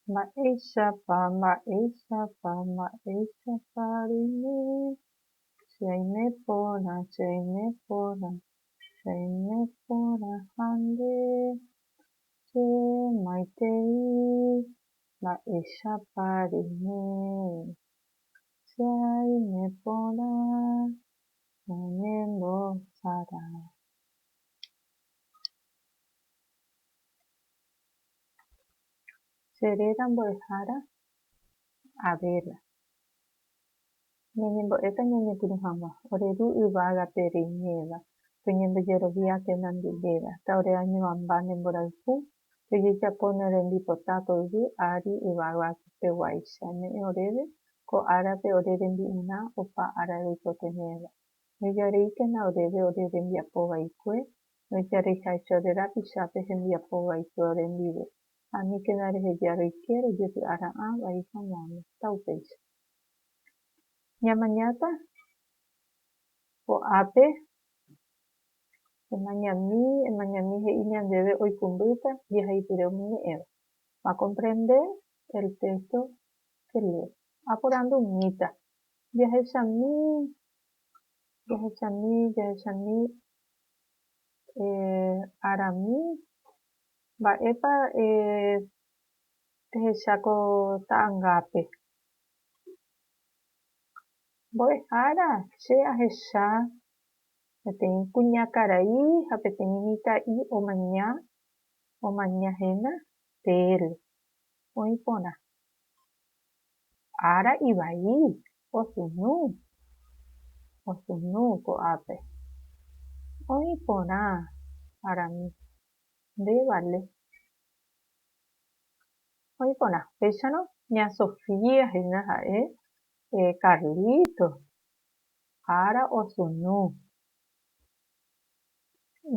Mba'éichapa reime cheine porã hande chemaitei mba'éichapa reime cheaime porã ñanembosára. Cheréra mbo'ehára avéla. Ñañembo'éta ñañepyrũ hag̃ua oreru yvágape reiméva toñembojeroviáke nandevéva ta ore añovamba nemborayhu tojejapo nerembipota poyvi ári yvágapeguáicha ñe'ẽ oréve ko árape ore rembi'urã opa ára roipotenéva nojareíkena oréve ore rembiapovaikue nojareiháicha ore rapichápe hembiapovaikue orendive aníkena reheja roike rojepy'ara'ã vai hag̃uáme ta upéicha. Ñamañáta ko'ápe emañami he'i ñandéve oikũmbýta jehaipyre omoñe'ẽva. Va comprender el texto que leo. Aporandumíta. Jahechami arami mba'épa tehecháko ta'ãngápe. Mbo'ehára che ahecha peteĩ kuñakarai ha peteĩ mitã'i omañahéna tele oĩ porã. Ára ivai osunu ko'ápe oĩ porã arami nde vale oĩ porã péicharõ ña Sofía héna ha'e Carlitos ára osunu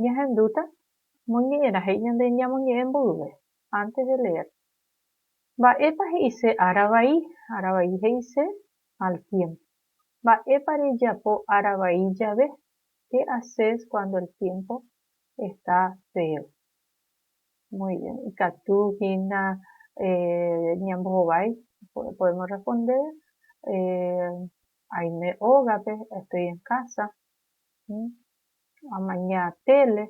ñahendúta moñe'ẽra he'i ñande ñamoñe'ẽ mboyve antes de leer. Mba'épa he'ise ára vai he'ise mal tiempo. Mba'épa rejapo ára vai jave, ¿qué haces cuando el tiempo está feo? Muy bien. Ikatuhína ñambohovái podemos responder aime ógape, estoy en casa. Amaña tele,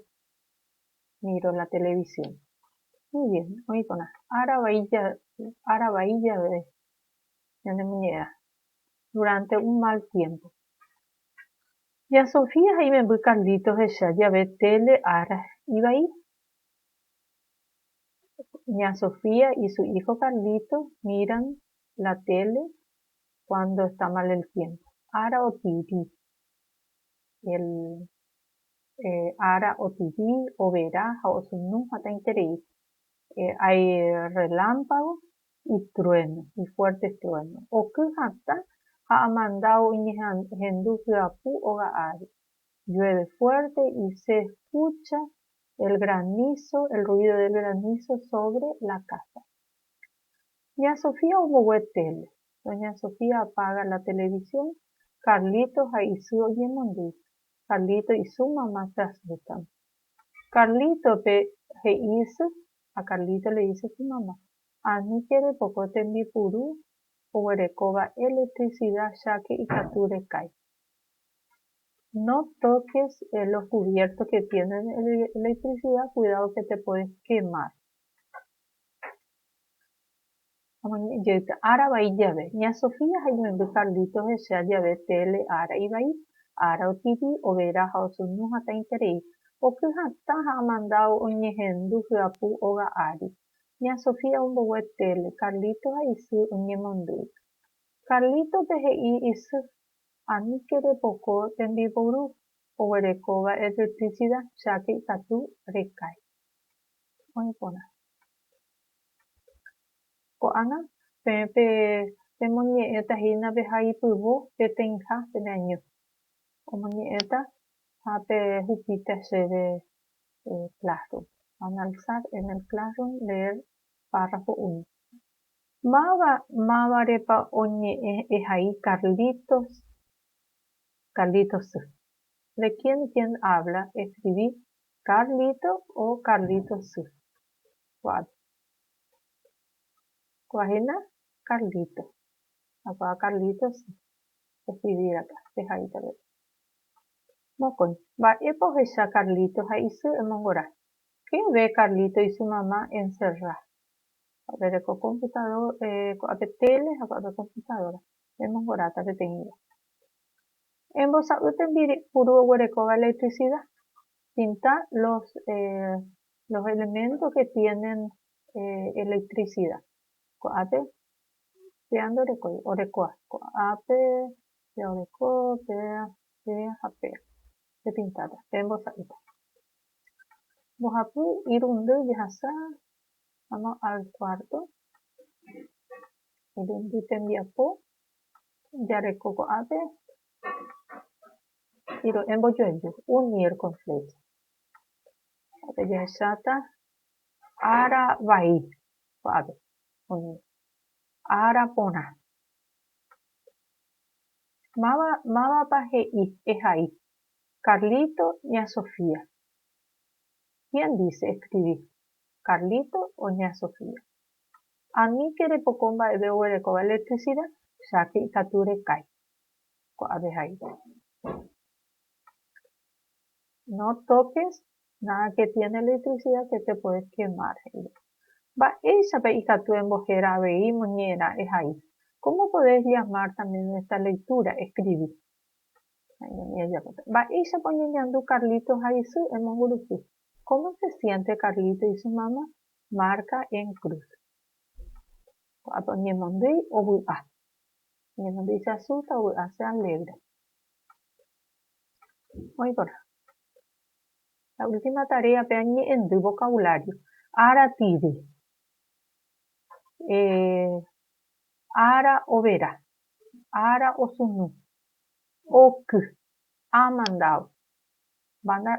miro la televisión. Muy bien, oĩ porã. Ára vai jave ñanemoñe'ẽra durante un mal tiempo. Ya Sofía ha imemby Carlitos hecha jave tele ára ivai. Ña Sofía y su hijo Carlitos miran la tele cuando está mal el tiempo. Ára otivi. Ára otivi, overa ha osunu hatãiterei. Hay relámpagos y truenos, y fuertes truenos. Oky hatã ha amandao oñehendu hyapu óga ári. Llueve fuerte y se escucha el ruido del granizo sobre la casa. Ña Sofía ombogue tele. Doña Sofía apaga la televisión. Carlitos ha isy oñemondýi. Carlitos y su mamá se asustan. Carlitope he'ísy, a Carlito le dice su mamá, aníke repoko tembipuru oguerekóva electricidad cháke ikatu rekái. No toques los cubiertos que tienen electricidad, cuidado que te puedes quemar. Ára vai jave. Ña Sofía ha imemby Carlitos hecha jave tele ára ivai. Ára otivi, overa ha osunu hatãiterei. Oky hatã ha amandao oñehendu hyapu óga ári. Ña Sofía ombogue tele. Carlitos ha isy oñemondýi. Carlitope he'i isy aníke repoko tembiporu oguerekóva electricidad cháke ikatu rekái. Oĩ porã. Ko'ág̃a pemoñe'ẽtahína ha ipyvo peteĩha peneaño. Omoñe'ẽta ha pehupíta chéve Classroom. Van a alzar en el Classroom leer párrafo 1. Mávarepa oñe'ẽhai Carlitos. ¿De quién habla? Escribí Carlito o Carlitos. Vale. Guajena, Carlito. Acá Carlitos, escribir acá, deja ahí tal vez. Mocon, va ya Carlitos ahí su emongora. ¿Qué ve Carlito y su mamá encerrar? A ver, con computador, con tele, con computadora. Emongora, tal vez tenga. En vos puro huereco electricidad. Pinta los elementos que tienen electricidad. Coate, peando orecoa. Coate, de oreco, pea, apea. De pintada. En vos Vos ir un ya vamos al cuarto. El enviapo. Ya recoco ate. Iro en boyoyo. Unir con flecha. Ate ya chata. Ara vai. Ate. Unir. Ara pona. Mava paje es ahí. Carlito y a Sofía. ¿Quién dice escribir? ¿Carlito o ña Sofía? A mí que de pocomba de hueco electricidad, ya que capture cae. Ahí. No toques nada que tiene electricidad que te puedes quemar. Va esa peika tu embojera veí muñera es ahí. ¿Cómo podés llamar también esta lectura? Escribir. Va ella poniendo Carlitos ahí su en ¿Cómo se siente Carlito y su mamá? Marca en cruz. Ñemondí o buá. Ñemondí se asusta o se alegra. Muy bien. La última tarea, vean en tu vocabulario. Ara tiri. Ara overa. Ara osunu. Ok. Ha mandado.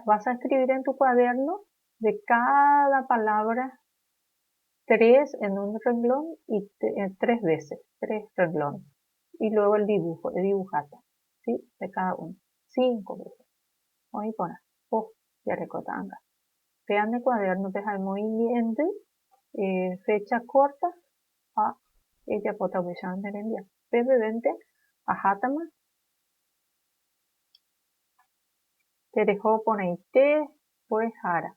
Vas a escribir en tu cuaderno de cada palabra 3 en un renglón y 3 veces. 3 renglones. Y luego el dibujo, el dibujata. ¿Sí? De cada uno. 5 veces. Hoy por ahí. Ya recordanga. Vean el cuaderno de movimiento. Fecha corta. Ella pota wishan merendia. Bebe 20. Ajatama. Te dejó poner pues jara.